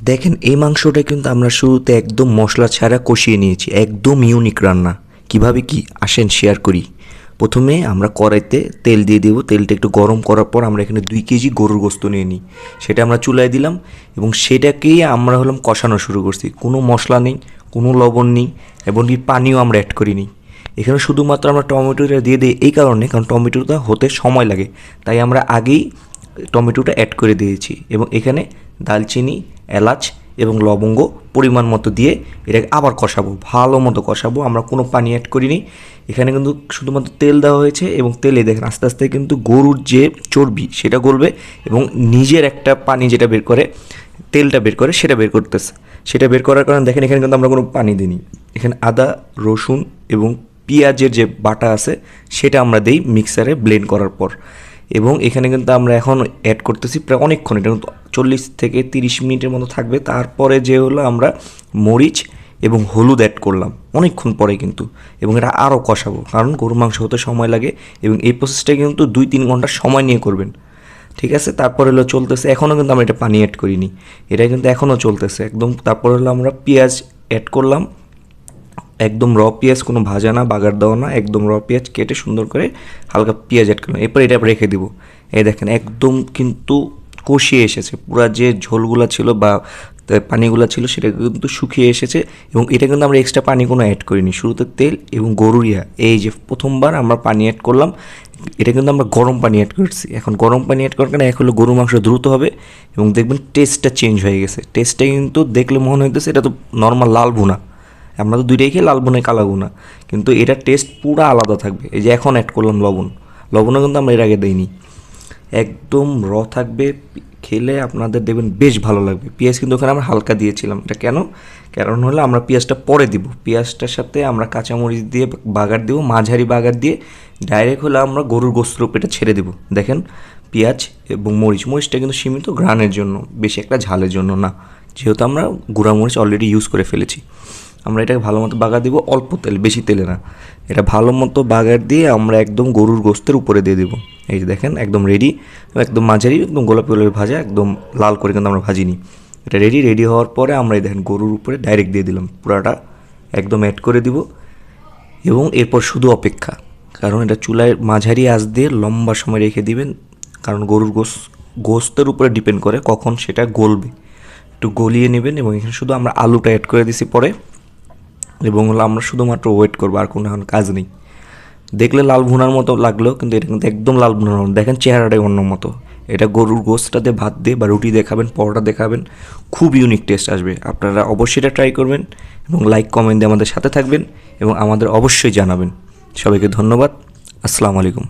দেখেন এই মাংসটা কিন্তু আমরা শুরুতে একদম মশলা ছাড়া কষিয়ে নিয়েছি, একদম ইউনিক রান্না। কিভাবে কি আসেন শেয়ার করি। প্রথমে আমরা কড়াইতে তেল দিয়ে দেবো, তেলটা একটু গরম করার পর আমরা এখানে 2 কেজি গরুর গোস্ত নিয়ে নিই, সেটা আমরা চুলায় দিলাম এবং সেটাকেই আমরা কষানো শুরু করছি। কোনো মশলা নেই, কোনো লবণ নেই, এমনকি পানিও আমরা অ্যাড করিনি। এখানে শুধুমাত্র আমরা টমেটোটা দিয়ে দিই এই কারণে, কারণ টমেটোটা হতে সময় লাগে, তাই আমরা আগেই টমেটোটা অ্যাড করে দিয়েছি। এবং এখানে দালচিনি, এলাচ এবং লবঙ্গ পরিমাণ মতো দিয়ে এটাকে আবার কষাবো, ভালো মতো কষাবো। আমরা কোনো পানি অ্যাড করিনি, এখানে কিন্তু শুধুমাত্র তেল দেওয়া হয়েছে এবং তেলে দেখেন আস্তে আস্তে কিন্তু গরুর যে চর্বি সেটা গলবে এবং নিজের একটা পানি যেটা বের করে, তেলটা বের করে সেটা বের করতেছে। সেটা বের করার কারণে দেখেন এখানে কিন্তু আমরা কোনো পানি দিইনি। এখানে আদা, রসুন এবং পেঁয়াজের যে বাটা আছে সেটা আমরা দিই মিক্সারে ব্লেন্ড করার পর। এবং এখানে কিন্তু আমরা এখন অ্যাড করতেছি প্রায় অনেকক্ষণ, এটা কিন্তু 40 থেকে 30 মিনিটের মতো থাকবে। তারপরে যে হলো আমরা মরিচ এবং হলুদ অ্যাড করলাম অনেকক্ষণ পরে কিন্তু, এবং এটা আরও কষাবো কারণ গরু মাংস হতে সময় লাগে এবং এই প্রসেসটা কিন্তু 2-3 ঘন্টা সময় নিয়ে করবেন। ঠিক আছে, তারপরে হলো চলতেছে, এখনও কিন্তু আমরা এটা পানি অ্যাড করিনি, এটা কিন্তু এখনও চলতেছে একদম। তারপরে হলো আমরা পেঁয়াজ অ্যাড করলাম, একদম র পেঁয়াজ, কোনো ভাজা না, বাগার দেওয়া না, একদম র পেঁয়াজ কেটে সুন্দর করে হালকা পেঁয়াজ অ্যাড করলাম। এরপর এটা রেখে দিব। এই দেখেন একদম কিন্তু কষিয়ে এসেছে, পুরা যে ঝোলগুলো ছিল বা পানিগুলো ছিল সেটা কিন্তু শুকিয়ে এসেছে। এবং এটা কিন্তু আমরা এক্সট্রা পানি কোনো অ্যাড করিনি, শুরুতে তেল এবং গরুরিয়া এই যে প্রথমবার আমরা পানি অ্যাড করলাম, এটা কিন্তু আমরা গরম পানি অ্যাড করছি। এখন গরম পানি অ্যাড করার কারণে এক হলো গরু মাংস দ্রুত হবে এবং দেখবেন টেস্টটা চেঞ্জ হয়ে গেছে। টেস্টটা কিন্তু দেখলে মনে হইতেছে এটা তো নর্মাল লাল ভুনা, আমরা তো দুইটাই খেয়ে লাল বোনায় কালা বোনা, কিন্তু এটার টেস্ট পুরো আলাদা থাকবে। এই যে এখন অ্যাড করলাম লবণ, লবণও কিন্তু আমরা এর আগে দিইনি, একদম র থাকবে, খেলে আপনাদের দেখবেন বেশ ভালো লাগবে। পেঁয়াজ কিন্তু ওখানে আমরা হালকা দিয়েছিলাম, এটা কেন, কারণ হলো আমরা পেঁয়াজটা পরে দিব, পেঁয়াজটার সাথে আমরা কাঁচামরিচ দিয়ে বাগার দিব, মাঝারি বাগার দিয়ে ডাইরেক্ট হলে আমরা গরুর গোস্তের উপর এটা ছেড়ে দেবো। দেখেন পেঁয়াজ এবং মরিচটা কিন্তু সীমিত ঘ্রাণের জন্য, বেশি একটা ঝালের জন্য না, যেহেতু আমরা গুঁড়া মরিচ অলরেডি ইউজ করে ফেলেছি। আমরা এটাকে ভালো মতো বাগার দিব, অল্প তেল, বেশি তেলে না, এটা ভালো মতো বাগার দিয়ে আমরা একদম গরুর গোস্তের উপরে দিয়ে দেবো। এই যে দেখেন একদম রেডি, একদম মাঝারি, একদম গোলাপি গোলাপি ভাজা, একদম লাল করে কিন্তু আমরা ভাজিনি। এটা রেডি হওয়ার পরে আমরা এই দেখেন গরুর উপরে ডাইরেক্ট দিয়ে দিলাম, পুরাটা একদম অ্যাড করে দিব। এবং এরপর শুধু অপেক্ষা, কারণ এটা চুলায় মাঝারি আঁচ দিয়ে লম্বা সময় রেখে দিবেন, কারণ গরুর গোস্তের উপরে ডিপেন্ড করে কখন সেটা গলবে। একটু গলিয়ে নেবেন এবং এখানে শুধু আমরা আলুটা অ্যাড করে দিছি পরে, এবং হলো আমরা শুধুমাত্র ওয়েট করবো, আর কোনো এখন কাজ নেই। দেখলে লাল ভুনার মতো লাগলো, কিন্তু এটা কিন্তু একদম লাল ভুনার মতো, দেখেন চেহারাটাই অন্য মতো। এটা গরুর গোশটাতে ভাত দিয়ে বা রুটি দেখাবেন, পরোটা দেখাবেন, খুব ইউনিক টেস্ট আসবে। আপনারা অবশ্যই এটা ট্রাই করবেন এবং লাইক কমেন্ট দিয়ে আমাদের সাথে থাকবেন এবং আমাদের অবশ্যই জানাবেন। সবাইকে ধন্যবাদ, আসসালামু আলাইকুম।